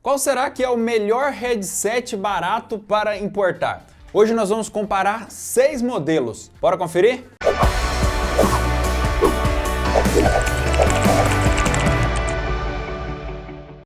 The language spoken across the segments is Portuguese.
Qual será que é o melhor headset barato para importar? Hoje nós vamos comparar 6 modelos. Bora conferir?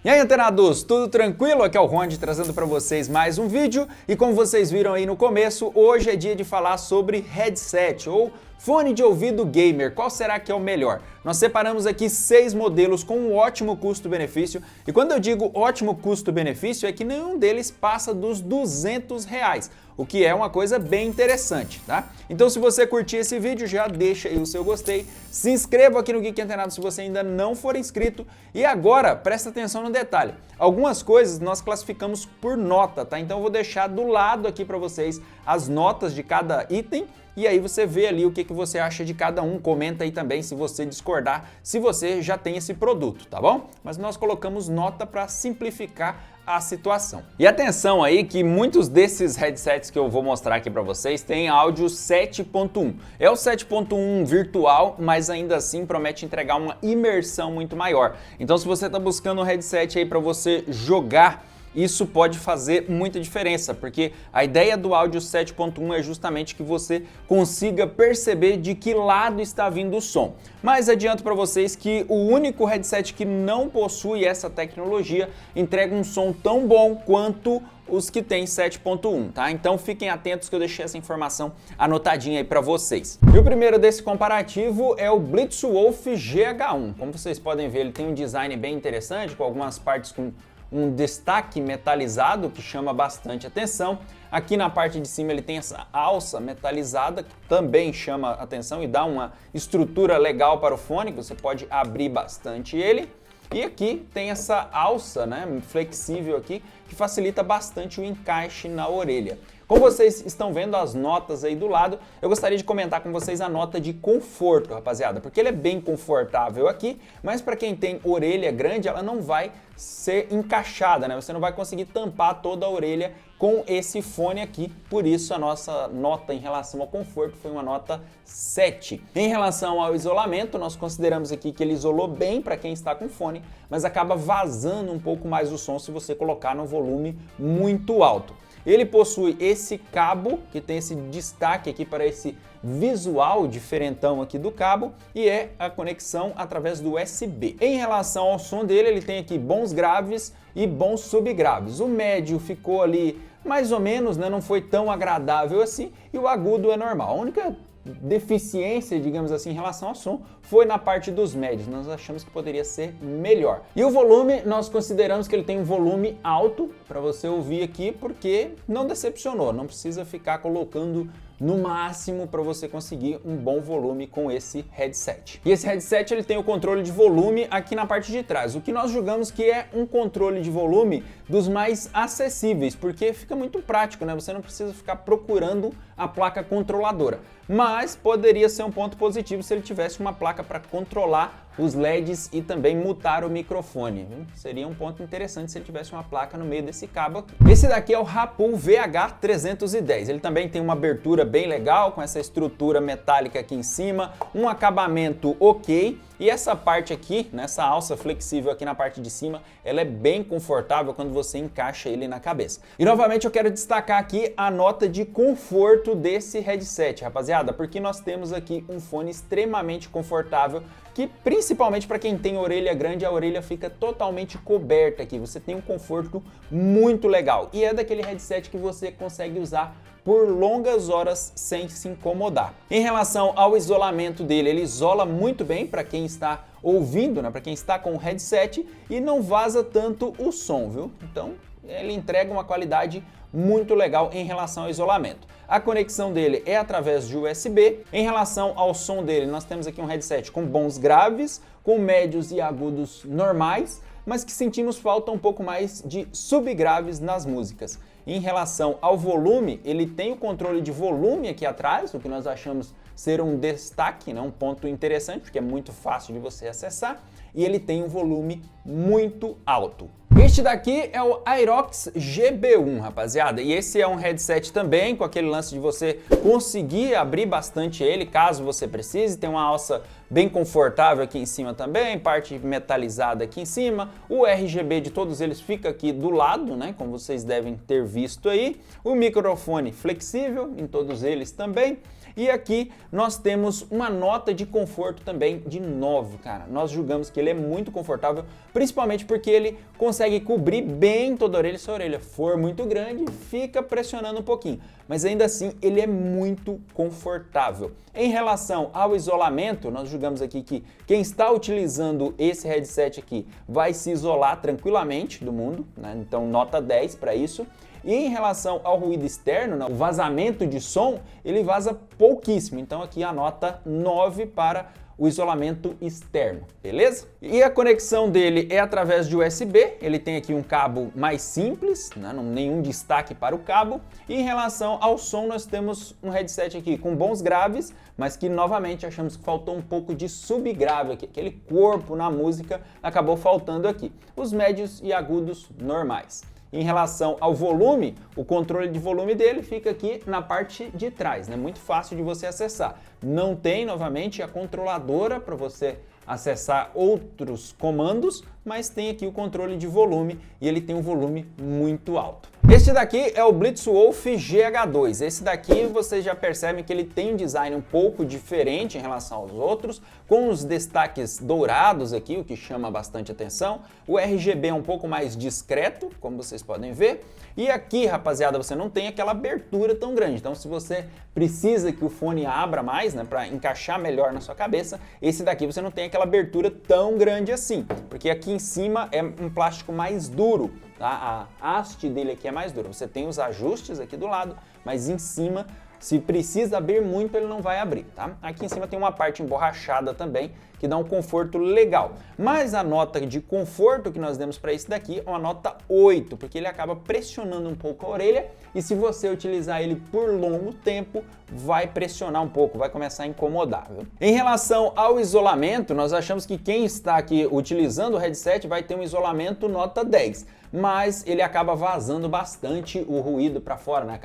E aí, antenados, tudo tranquilo? Aqui é o Ronde trazendo para vocês mais um vídeo e como vocês viram aí no começo, hoje é dia de falar sobre headset ou fone de ouvido gamer. Qual será que é o melhor? Nós separamos aqui 6 modelos com um ótimo custo-benefício e quando eu digo ótimo custo-benefício é que nenhum deles passa dos R$200, o que é uma coisa bem interessante, tá? Então se você curtir esse vídeo, já deixa aí o seu gostei, se inscreva aqui no Geek Antenado se você ainda não for inscrito e agora presta atenção no detalhe. Algumas coisas nós classificamos por nota, tá? Então eu vou deixar do lado aqui para vocês as notas de cada item e aí você vê ali o que você acha de cada um, comenta aí também se você discordar, se você já tem esse produto, tá bom? Mas nós colocamos nota para simplificar a situação. E atenção aí que muitos desses headsets que eu vou mostrar aqui para vocês têm áudio 7.1. É o 7.1 virtual, mas ainda assim promete entregar uma imersão muito maior. Então se você está buscando um headset aí para você jogar, isso pode fazer muita diferença, porque a ideia do áudio 7.1 é justamente que você consiga perceber de que lado está vindo o som. Mas adianto para vocês que o único headset que não possui essa tecnologia entrega um som tão bom quanto os que tem 7.1, tá? Então fiquem atentos que eu deixei essa informação anotadinha aí para vocês. E o primeiro desse comparativo é o Blitzwolf GH1. Como vocês podem ver, ele tem um design bem interessante, com algumas partes com um destaque metalizado que chama bastante atenção. Aqui na parte de cima ele tem essa alça metalizada que também chama atenção e dá uma estrutura legal para o fone, você pode abrir bastante ele. E aqui tem essa alça, né, flexível aqui, que facilita bastante o encaixe na orelha. Como vocês estão vendo as notas aí do lado, eu gostaria de comentar com vocês a nota de conforto, rapaziada, porque ele é bem confortável aqui, mas para quem tem orelha grande, ela não vai ser encaixada, né? Você não vai conseguir tampar toda a orelha com esse fone aqui, por isso a nossa nota em relação ao conforto foi uma nota 7. Em relação ao isolamento, nós consideramos aqui que ele isolou bem para quem está com fone, mas acaba vazando um pouco mais o som se você colocar no volume muito alto. Ele possui esse cabo, que tem esse destaque aqui para esse visual diferentão aqui do cabo, e é a conexão através do USB. Em relação ao som dele, ele tem aqui bons graves e bons subgraves. O médio ficou ali mais ou menos, né, não foi tão agradável assim, e o agudo é normal. A única deficiência, digamos assim, em relação ao som foi na parte dos médios. Nós achamos que poderia ser melhor. E o volume, nós consideramos que ele tem um volume alto para você ouvir aqui, porque não decepcionou, não precisa ficar colocando no máximo para você conseguir um bom volume com esse headset. E esse headset ele tem o controle de volume aqui na parte de trás, o que nós julgamos que é um controle de volume dos mais acessíveis, porque fica muito prático, né? Você não precisa ficar procurando a placa controladora. Mas poderia ser um ponto positivo se ele tivesse uma placa para controlar os LEDs e também mutar o microfone. Seria um ponto interessante se ele tivesse uma placa no meio desse cabo aqui. Esse daqui é o Rapool VH310. Ele também tem uma abertura bem legal, com essa estrutura metálica aqui em cima, um acabamento ok. E essa parte aqui, nessa alça flexível aqui na parte de cima, ela é bem confortável quando você encaixa ele na cabeça. E novamente eu quero destacar aqui a nota de conforto desse headset, rapaziada, porque nós temos aqui um fone extremamente confortável, que principalmente para quem tem orelha grande, a orelha fica totalmente coberta aqui. Você tem um conforto muito legal e é daquele headset que você consegue usar por longas horas sem se incomodar. Em relação ao isolamento dele, ele isola muito bem para quem está ouvindo, né, para quem está com o headset e não vaza tanto o som, viu? Então ele entrega uma qualidade muito legal em relação ao isolamento. A conexão dele é através de USB. Em relação ao som dele, nós temos aqui um headset com bons graves, com médios e agudos normais, mas que sentimos falta um pouco mais de subgraves nas músicas. Em relação ao volume, ele tem o controle de volume aqui atrás, o que nós achamos ser um destaque, né? Um ponto interessante, porque é muito fácil de você acessar. e ele tem um volume muito alto. Este daqui é o Aerox GB1, rapaziada, e esse é um headset também com aquele lance de você conseguir abrir bastante ele, caso você precise. Tem uma alça bem confortável aqui em cima também, parte metalizada aqui em cima. O RGB de todos eles fica aqui do lado, né, como vocês devem ter visto aí. O microfone flexível em todos eles também. E aqui nós temos uma nota de conforto também de 9, cara. Nós julgamos que ele é muito confortável, principalmente porque ele consegue cobrir bem toda a orelha. Se a orelha for muito grande, fica pressionando um pouquinho, mas ainda assim ele é muito confortável. Em relação ao isolamento, nós julgamos aqui que quem está utilizando esse headset aqui vai se isolar tranquilamente do mundo, né? Então nota 10 para isso. E em relação ao ruído externo, o vazamento de som, ele vaza pouquíssimo. Então aqui a nota 9 para o isolamento externo, beleza? E a conexão dele é através de USB, ele tem aqui um cabo mais simples, né? Nenhum destaque para o cabo. E em relação ao som, nós temos um headset aqui com bons graves, mas que novamente achamos que faltou um pouco de subgrave aqui, aquele corpo na música acabou faltando aqui. Os médios e agudos normais. Em relação ao volume, o controle de volume dele fica aqui na parte de trás, né? Muito fácil de você acessar. Não tem, novamente, a controladora para você acessar outros comandos, mas tem aqui o controle de volume e ele tem um volume muito alto. Este daqui é o Blitzwolf GH2. Esse daqui vocês já percebem que ele tem um design um pouco diferente em relação aos outros, com os destaques dourados aqui, o que chama bastante atenção. O RGB é um pouco mais discreto, como vocês podem ver. E aqui, rapaziada, você não tem aquela abertura tão grande. Então, se você precisa que o fone abra mais, né, para encaixar melhor na sua cabeça, esse daqui você não tem aquela abertura tão grande assim, porque aqui em cima é um plástico mais duro. Tá? A haste dele aqui é mais dura. Você tem os ajustes aqui do lado, mas em cima, se precisa abrir muito, ele não vai abrir, tá? Aqui em cima tem uma parte emborrachada também, que dá um conforto legal. Mas a nota de conforto que nós demos para esse daqui é uma nota 8, porque ele acaba pressionando um pouco a orelha e se você utilizar ele por longo tempo, vai pressionar um pouco, vai começar a incomodar, viu? Em relação ao isolamento, nós achamos que quem está aqui utilizando o headset vai ter um isolamento nota 10, mas ele acaba vazando bastante o ruído para fora, né?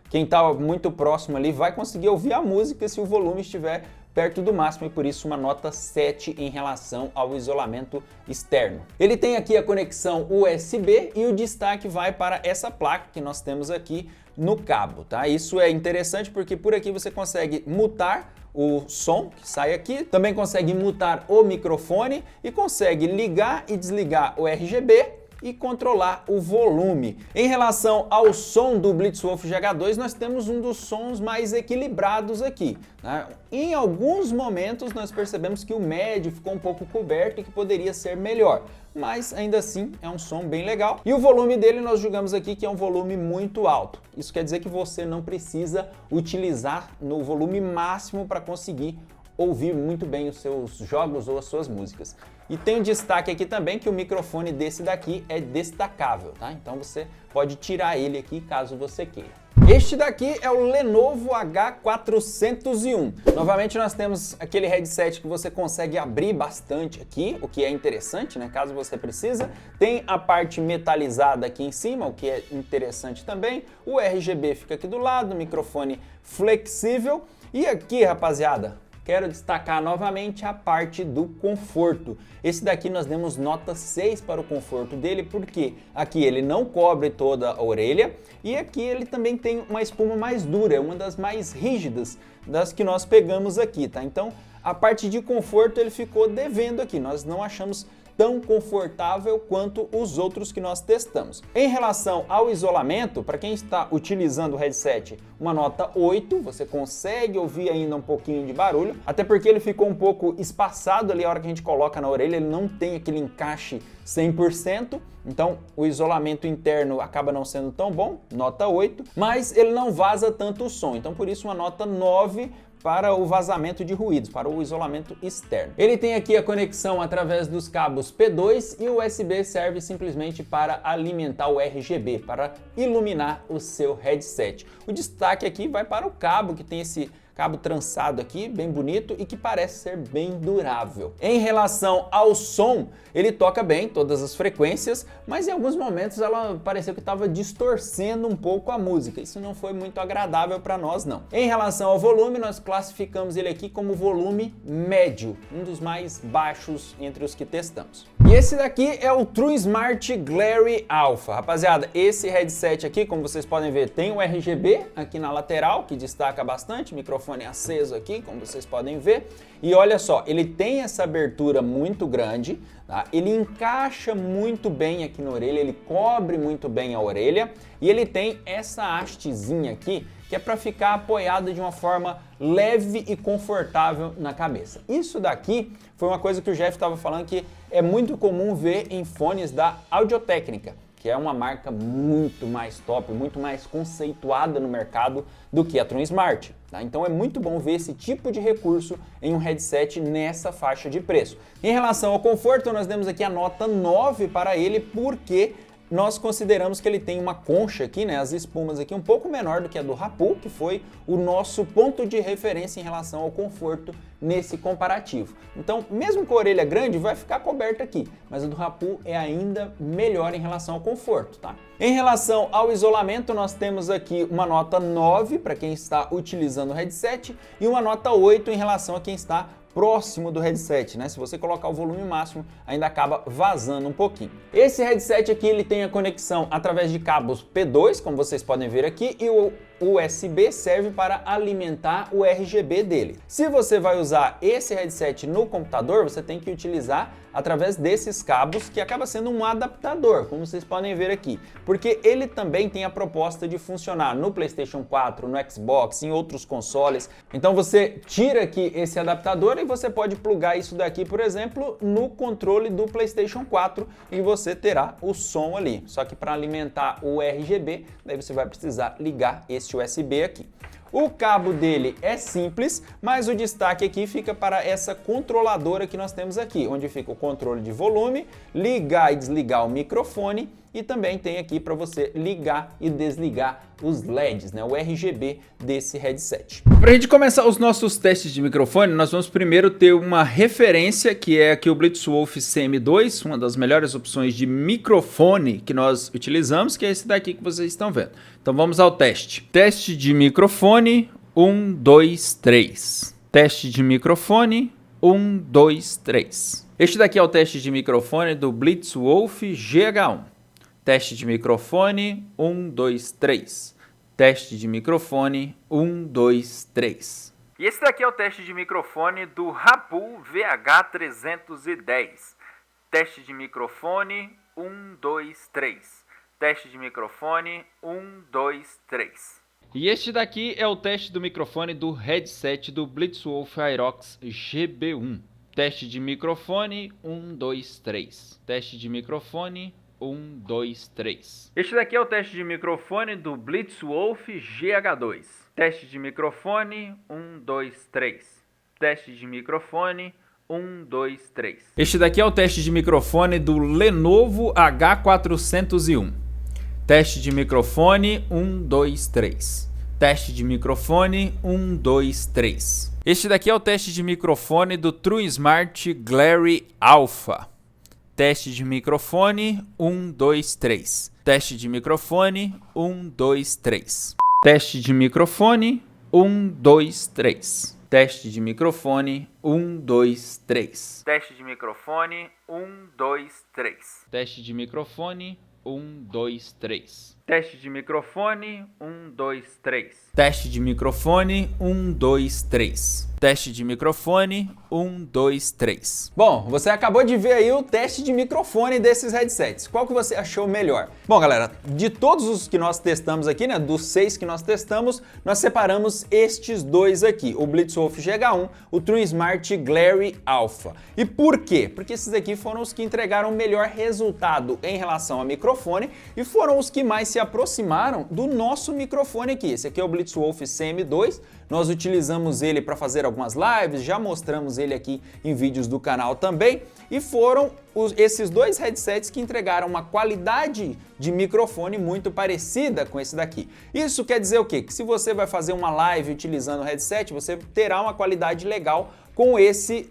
Quem está muito próximo ali vai conseguir ouvir a música se o volume estiver perto do máximo e por isso uma nota 7 em relação ao isolamento externo. Ele tem aqui a conexão USB e o destaque vai para essa placa que nós temos aqui no cabo, tá? Isso é interessante porque por aqui você consegue mutar o som que sai aqui, também consegue mutar o microfone e consegue ligar e desligar o RGB e controlar o volume. Em relação ao som do Blitzwolf GH2, nós temos um dos sons mais equilibrados aqui, né? Em alguns momentos nós percebemos que o médio ficou um pouco coberto e que poderia ser melhor, mas ainda assim é um som bem legal. E o volume dele nós julgamos aqui que é um volume muito alto. Isso quer dizer que você não precisa utilizar no volume máximo para conseguir ouvir muito bem os seus jogos ou as suas músicas. E tem um destaque aqui também que o microfone desse daqui é destacável, tá? Então você pode tirar ele aqui caso você queira. Este daqui é o Lenovo H401. Novamente nós temos aquele headset que você consegue abrir bastante aqui, o que é interessante, né? Caso você precisa. Tem a parte metalizada aqui em cima, o que é interessante também. O RGB fica aqui do lado, o microfone flexível. E aqui, rapaziada, quero destacar novamente a parte do conforto. Esse daqui nós demos nota 6 para o conforto dele, porque aqui ele não cobre toda a orelha e aqui ele também tem uma espuma mais dura, é uma das mais rígidas das que nós pegamos aqui, tá? Então a parte de conforto ele ficou devendo aqui, nós não achamos tão confortável quanto os outros que nós testamos. Em relação ao isolamento, para quem está utilizando o headset, uma nota 8, você consegue ouvir ainda um pouquinho de barulho, até porque ele ficou um pouco espaçado ali a hora que a gente coloca na orelha, ele não tem aquele encaixe 100%, então o isolamento interno acaba não sendo tão bom, nota 8, mas ele não vaza tanto o som, então por isso uma nota 9 para o vazamento de ruídos, para o isolamento externo. Ele tem aqui a conexão através dos cabos P2 e o USB serve simplesmente para alimentar o RGB, para iluminar o seu headset. O destaque aqui vai para o cabo, que tem esse cabo trançado aqui, bem bonito e que parece ser bem durável. Em relação ao som, ele toca bem todas as frequências, mas em alguns momentos ela pareceu que estava distorcendo um pouco a música. Isso não foi muito agradável para nós, não. Em relação ao volume, nós classificamos ele aqui como volume médio, um dos mais baixos entre os que testamos. E esse daqui é o True Smart Glare Alpha. Rapaziada, esse headset aqui, como vocês podem ver, tem um RGB aqui na lateral, que destaca bastante, microfone aceso aqui, como vocês podem ver. E olha só, ele tem essa abertura muito grande, tá? Ele encaixa muito bem aqui na orelha, ele cobre muito bem a orelha e ele tem essa hastezinha aqui, que é para ficar apoiado de uma forma leve e confortável na cabeça. Isso daqui foi uma coisa que o Jeff estava falando que é muito comum ver em fones da Audio-Técnica, que é uma marca muito mais top, muito mais conceituada no mercado do que a True Smart. Tá? Então é muito bom ver esse tipo de recurso em um headset nessa faixa de preço. Em relação ao conforto, nós demos aqui a nota 9 para ele, porque nós consideramos que ele tem uma concha aqui, né, as espumas aqui um pouco menor do que a do Rapu, que foi o nosso ponto de referência em relação ao conforto nesse comparativo. Então, mesmo com a orelha grande, vai ficar coberta aqui, mas a do Rapu é ainda melhor em relação ao conforto, tá? Em relação ao isolamento, nós temos aqui uma nota 9 para quem está utilizando o headset e uma nota 8 em relação a quem está próximo do headset, né? Se você colocar o volume máximo, ainda acaba vazando um pouquinho. Esse headset aqui, ele tem a conexão através de cabos P2, como vocês podem ver aqui, e o USB serve para alimentar o RGB dele. Se você vai usar esse headset no computador, você tem que utilizar através desses cabos, que acaba sendo um adaptador, como vocês podem ver aqui, porque ele também tem a proposta de funcionar no PlayStation 4, no Xbox, em outros consoles. Então você tira aqui esse adaptador e você pode plugar isso daqui, por exemplo, no controle do PlayStation 4 e você terá o som ali. Só que para alimentar o RGB, daí você vai precisar ligar esse USB aqui. O cabo dele é simples, mas o destaque aqui fica para essa controladora que nós temos aqui, onde fica o controle de volume, ligar e desligar o microfone e também tem aqui para você ligar e desligar os LEDs, né, o RGB desse headset. Para a gente começar os nossos testes de microfone, nós vamos primeiro ter uma referência que é aqui o Blitzwolf CM2, uma das melhores opções de microfone que nós utilizamos, que é esse daqui que vocês estão vendo. Então vamos ao teste. Teste de microfone, 1, 2, 3. Teste de microfone, 1, 2, 3. Este daqui é o teste de microfone do Blitzwolf GH1. Teste de microfone, 1, 2, 3. Teste de microfone, 1, 2, 3. E esse daqui é o teste de microfone do Rapu VH310. Teste de microfone, 1, 2, 3. Teste de microfone, 1, 2, 3. E este daqui é o teste do microfone do headset do Blitzwolf Aerox GB1. Teste de microfone, 1, 2, 3. Teste de microfone, 1, 2, 3. Este daqui é o teste de microfone do Blitzwolf GH2. Teste de microfone, 1, 2, 3. Teste de microfone, 1, 2, 3. Este daqui é o teste de microfone do Lenovo H401. Teste de microfone, 1, 2, 3. Teste de microfone, 1, 2, 3. Este daqui é o teste de microfone do True Smart Glare Alpha. Teste de microfone, 1, 2, 3. Teste de microfone, 1, 2, 3. Teste de microfone, 1, 2, 3. Teste de microfone, 1, 2, 3. Teste de microfone, 1, 2, 3. Teste de microfone, 1, 2, 3. Teste de microfone, 1, 2, 3. Teste de microfone, 1, 2, 3. Teste de microfone, 1, 2, 3. Bom, você acabou de ver aí o teste de microfone desses headsets. Qual que você achou melhor? Bom, galera, de todos os que nós testamos aqui, né, dos 6 que nós testamos, nós separamos estes dois aqui, o Blitzwolf GH1, o True Smart Glare Alpha. E por quê? Porque esses aqui foram os que entregaram o melhor resultado em relação a microfone e foram os que mais se se aproximaram do nosso microfone aqui. Esse aqui é o Blitzwolf CM2, nós utilizamos ele para fazer algumas lives, já mostramos ele aqui em vídeos do canal também, e foram esses dois headsets que entregaram uma qualidade de microfone muito parecida com esse daqui. Isso quer dizer o quê? Que se você vai fazer uma live utilizando o headset, você terá uma qualidade legal com esses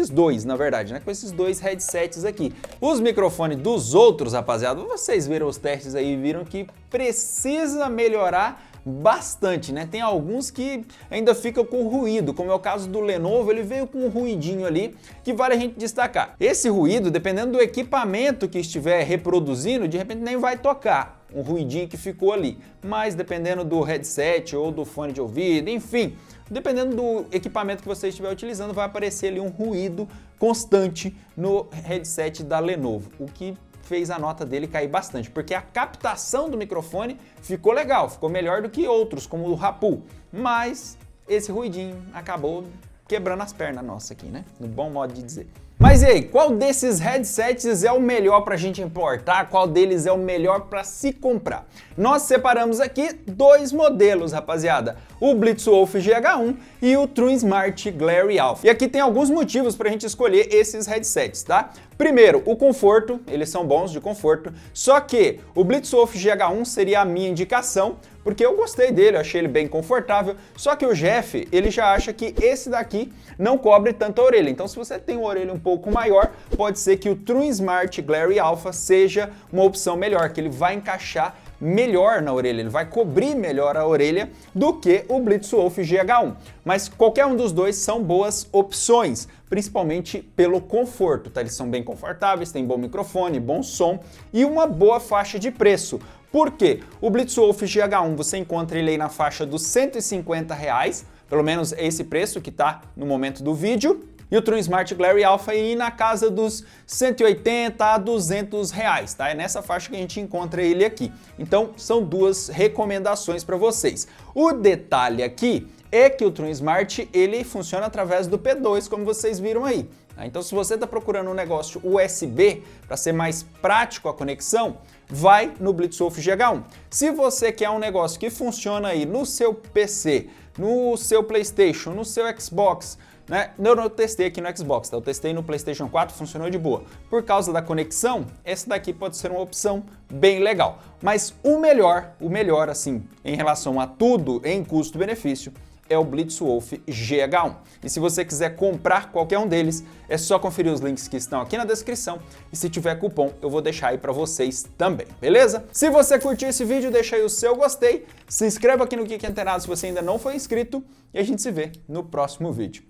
dois, na verdade, né? Com esses dois headsets aqui. Os microfones dos outros, rapaziada, vocês viram os testes aí e viram que precisa melhorar bastante, né? Tem alguns que ainda ficam com ruído, como é o caso do Lenovo, ele veio com um ruidinho ali que vale a gente destacar. Esse ruído, dependendo do equipamento que estiver reproduzindo, de repente nem vai tocar um ruidinho que ficou ali, mas dependendo do headset ou do fone de ouvido, enfim, dependendo do equipamento que você estiver utilizando, vai aparecer ali um ruído constante no headset da Lenovo, o que fez a nota dele cair bastante, porque a captação do microfone ficou legal, ficou melhor do que outros, como o Rapu, mas esse ruidinho acabou quebrando as pernas nossas aqui, né? No bom modo de dizer. Mas e aí, qual desses headsets é o melhor para a gente importar? Qual deles é o melhor para se comprar? Nós separamos aqui dois modelos, rapaziada. O Blitzwolf GH1 e o TrueSmart Glare Alpha. E aqui tem alguns motivos para a gente escolher esses headsets, tá? Primeiro, o conforto, eles são bons de conforto, só que o Blitzwolf GH1 seria a minha indicação, porque eu gostei dele, eu achei ele bem confortável, só que o Jeff, ele já acha que esse daqui não cobre tanto a orelha. Então, se você tem uma orelha um pouco maior, pode ser que o TrueSmart Glare Alpha seja uma opção melhor, que ele vai encaixar melhor na orelha, ele vai cobrir melhor a orelha do que o Blitzwolf GH1. Mas qualquer um dos dois são boas opções, principalmente pelo conforto, tá? Eles são bem confortáveis, têm bom microfone, bom som e uma boa faixa de preço. Por quê? O Blitzwolf GH1 você encontra ele aí na faixa dos R$150, pelo menos é esse preço que tá no momento do vídeo. E o TrueSmart Glare Alpha aí na casa dos R$180 a R$200, tá? É nessa faixa que a gente encontra ele aqui. Então, são duas recomendações para vocês. O detalhe aqui é que o TrueSmart, ele funciona através do P2, como vocês viram aí. Então, se você está procurando um negócio USB para ser mais prático a conexão, vai no Blitzwolf GH1. Se você quer um negócio que funciona aí no seu PC, no seu PlayStation, no seu Xbox, né? Eu não testei aqui no Xbox, tá? Eu testei no PlayStation 4, funcionou de boa. Por causa da conexão, esse daqui pode ser uma opção bem legal. Mas o melhor assim, em relação a tudo em custo-benefício, é o Blitzwolf GH1. E se você quiser comprar qualquer um deles, é só conferir os links que estão aqui na descrição e se tiver cupom eu vou deixar aí para vocês também, beleza? Se você curtiu esse vídeo, deixa aí o seu gostei, se inscreva aqui no Geek Antenado se você ainda não foi inscrito e a gente se vê no próximo vídeo.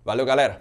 Valeu, galera!